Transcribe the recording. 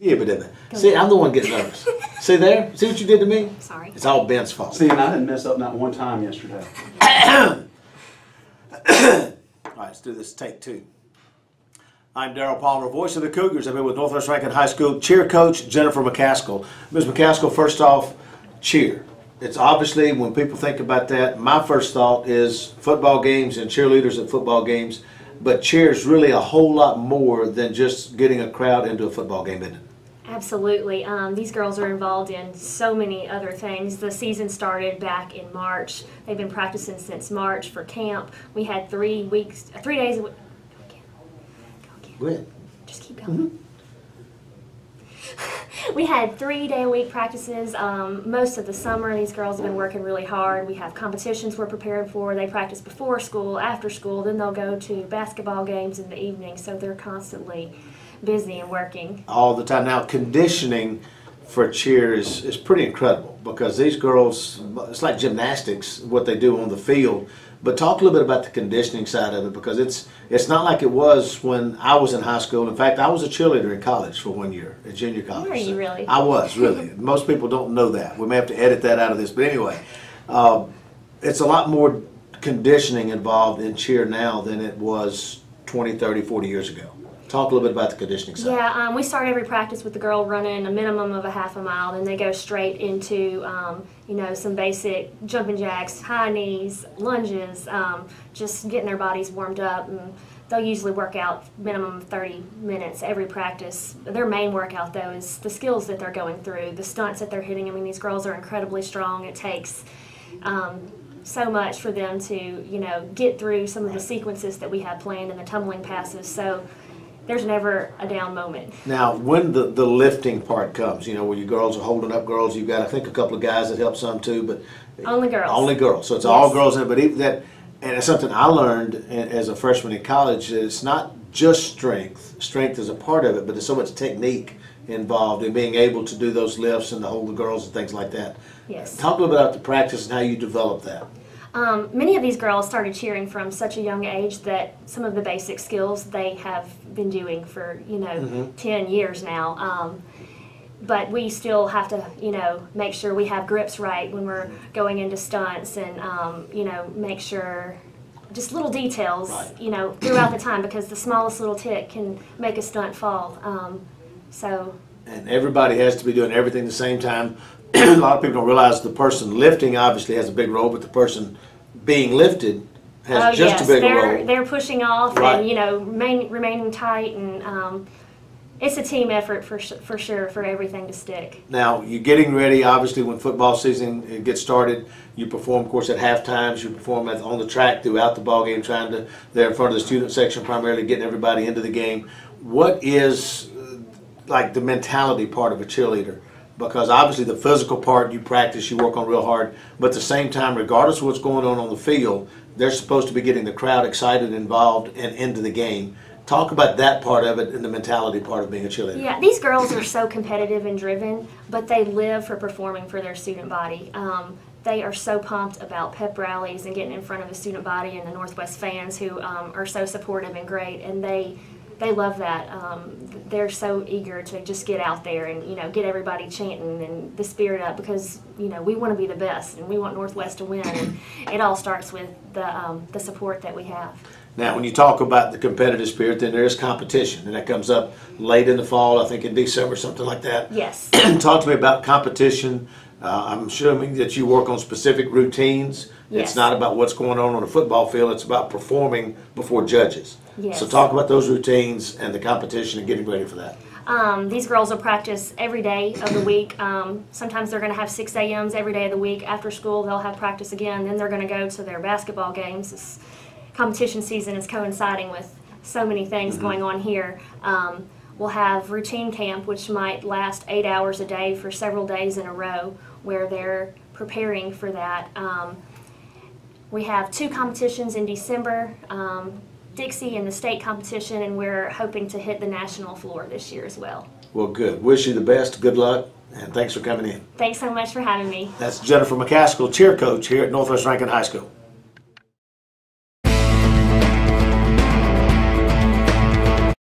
Yeah, but see, I'm the one getting nervous. See there? See what you did to me? Sorry. It's all Ben's fault. See, and I didn't mess up not one time yesterday. All right, let's do this take two. I'm Darryl Palmer, voice of the Cougars. I've been with Northwest Rankin High School cheer coach Jennifer McCaskill. Ms. McCaskill, first off, cheer. It's obviously, when people think about that, my first thought is football games and cheerleaders at football games. But cheer is really a whole lot more than just getting a crowd into a football game, isn't it? Absolutely. These girls are involved in so many other things. The season started back in March. They've been practicing since March for camp. We had 3 days a week. Go again. Go ahead. Just keep going. We had 3-day-a-week practices. Most of the summer, these girls have been working really hard. We have competitions we're preparing for. They practice before school, after school, then they'll go to basketball games in the evening, so they're constantly busy and working. All the time. Now, conditioning for cheer is pretty incredible because these girls, it's like gymnastics, what they do on the field. But talk a little bit about the conditioning side of it, because it's not like it was when I was in high school. In fact, I was a cheerleader in college for 1 year, at junior college. Were you really? I was, really. Most people don't know that. We may have to edit that out of this. But anyway, it's a lot more conditioning involved in cheer now than it was 20, 30, 40 years ago. Talk a little bit about the conditioning side. Yeah, we start every practice with the girl running a minimum of a half a mile, then they go straight into some basic jumping jacks, high knees, lunges, just getting their bodies warmed up. And they'll usually work out minimum of 30 minutes every practice. Their main workout, though, is the skills that they're going through, the stunts that they're hitting. I mean, these girls are incredibly strong. It takes so much for them to, get through some of the sequences that we have planned and the tumbling passes. So there's never a down moment. Now, when the lifting part comes, where you girls are holding up girls, you've got, I think, a couple of guys that help some too, but only girls. Only girls. So it's all girls in it. But even that, and it's something I learned as a freshman in college, that it's not just strength. Strength is a part of it, but there's so much technique involved in being able to do those lifts and to hold the girls and things like that. Yes. Talk a little bit about the practice and how you develop that. Many of these girls started cheering from such a young age that some of the basic skills they have been doing for 10 years now. But we still have to make sure we have grips right when we're going into stunts, and make sure just little details throughout the time, because the smallest little tick can make a stunt fall. And everybody has to be doing everything at the same time. A lot of people don't realize the person lifting obviously has a big role, but the person being lifted has just a bigger role. They're pushing off, right, and remaining tight, and it's a team effort for sure for everything to stick. Now, you're getting ready. Obviously, when football season gets started, you perform, of course, at half times. You perform on the track throughout the ball game, there in front of the student section, primarily getting everybody into the game. What is like the mentality part of a cheerleader? Because obviously the physical part, you practice, you work on real hard, but at the same time, regardless of what's going on the field, they're supposed to be getting the crowd excited, involved, and into the game. Talk about that part of it and the mentality part of being a cheerleader. Yeah, these girls are so competitive and driven, but they live for performing for their student body. They are so pumped about pep rallies and getting in front of the student body and the Northwest fans who are so supportive and great, and they love that. They're so eager to just get out there and get everybody chanting and the spirit up, because we want to be the best and we want Northwest to win, and it all starts with the support that we have. Now, when you talk about the competitive spirit, then there is competition, and that comes up late in the fall, I think in December, something like that. Yes. Talk to me about competition. I'm assuming that you work on specific routines. Yes. It's not about what's going on a football field. It's about performing before judges. Yes. So talk about those routines and the competition and getting ready for that. These girls will practice every day of the week. Sometimes they're going to have 6 a.m.s every day of the week. After school, they'll have practice again. Then they're going to go to their basketball games. This competition season is coinciding with so many things going on here. We'll have routine camp, which might last 8 hours a day for several days in a row, where they're preparing for that. We have 2 competitions in December, Dixie and the state competition, and we're hoping to hit the national floor this year as well. Well, good. Wish you the best. Good luck, and thanks for coming in. Thanks so much for having me. That's Jennifer McCaskill, cheer coach here at Northwest Rankin High School.